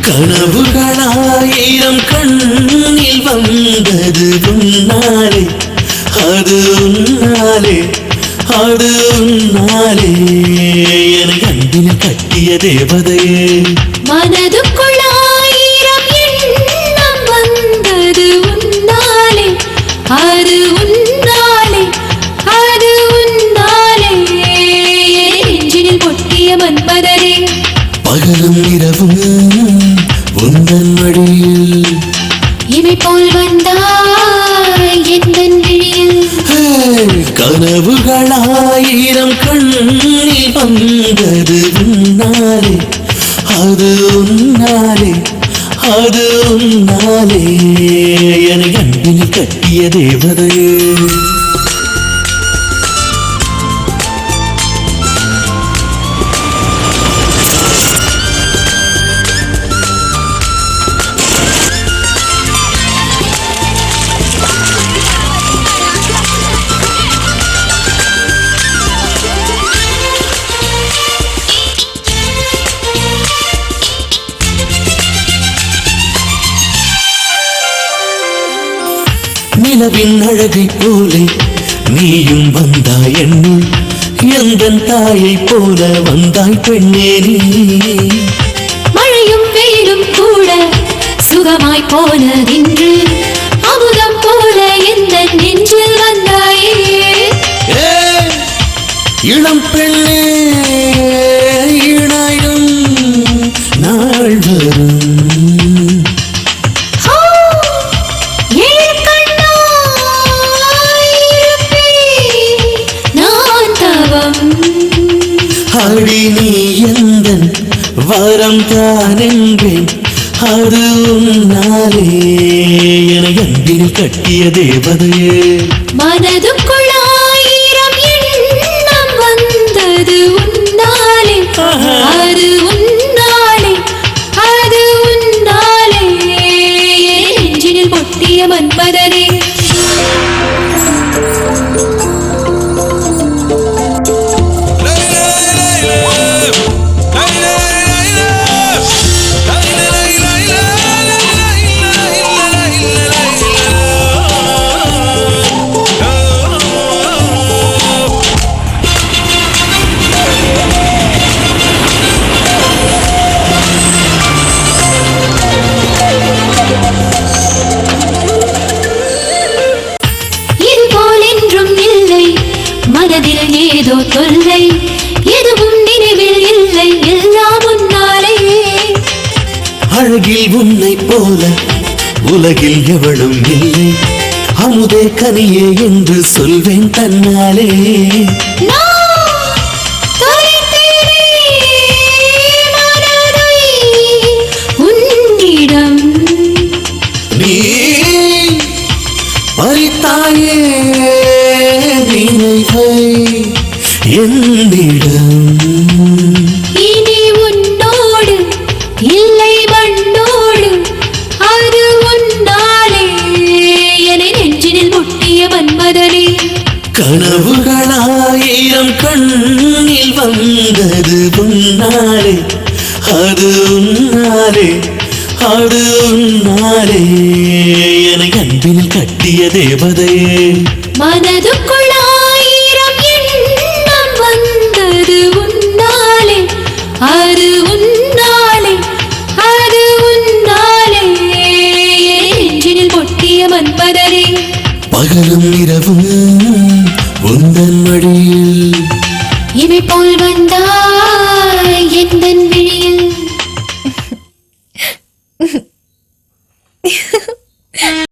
கனவுகளாயிரம் கண்ணில் வந்தது உன்னாலே, அது உன்னாலே, அது உன்னாலே. என அன்பில் கட்டிய தேவதையே, மனதுக்குள் ஆயிரம் எண்ணம் வந்தது உன்னாலே, அது உன்னாலே, அது உன்னாலே. நெஞ்சினில் பொட்டிய மன்பதரே, பகலும் இரவும் உந்தன் மடியில் இவை போல் வந்தாய் எந்தன் விழியில். கனவுகளாயிரம் கண்ணில் வந்தது உன்னாலே, அது உன்னாலே, அது உன்னாலே. என அன்பில் கட்டிய தேவதையே, நிலவின் அழகை போலே நீயும் வந்தாய் என்னுள், எந்தன் தாயை போல வந்தாய் பெண்ணே நீ. மழையும் வெயிலும் கூட சுகமாய் போனதின்று, அமுதம் போல எந்த நெஞ்சில் வந்தாயே. இளம் பெண்ணே இணையும் நாள் வரும், அடி நீ எந்தன் வரம் தான் என்பேன், அது உன்னாலே. என அன்பில் கட்டிய தேவதையே, மனதுக்குள் ஆயிரம் எண்ணம் வந்தது உன்னாலே, அது உன்னாலே, அது உன்னாலே. நெஞ்சினில் பொட்டிய மன்பதரே, மனதில் ஏதோ தொல்லை, எதுவும் நினைவில் இல்லை, எல்லாம் உன்னாலே. அழகில் உன்னை போல உலகில் எவளும் இல்லை, அமுதே கனியே என்று சொல்வேன் தன்னாலே. உன்னிடம் நீ பறித்தாயே நினைவை என்னிடம், இனி உன்னோடு இல்லை மண்ணோடு, அது உன்னாலே. என நெஞ்சினில் முட்டிய மன்மதனே, கனவுகளாயிரம் கண்ணில் வந்தது உன்னாலே, அது உன்னாலே, அது உன்னாலே. என அன்பில் கட்டிய தேவதையே, மனதுக்குள் ஆயிரம் எண்ணம் வந்தது உன்னாலே, அது உன்னாலே, அது உன்னாலே. நெஞ்சினில் பொட்டிய மன்பதரே, பகலும் இரவும் உந்தன் மடியில் இவை போல் வந்தாய் எந்த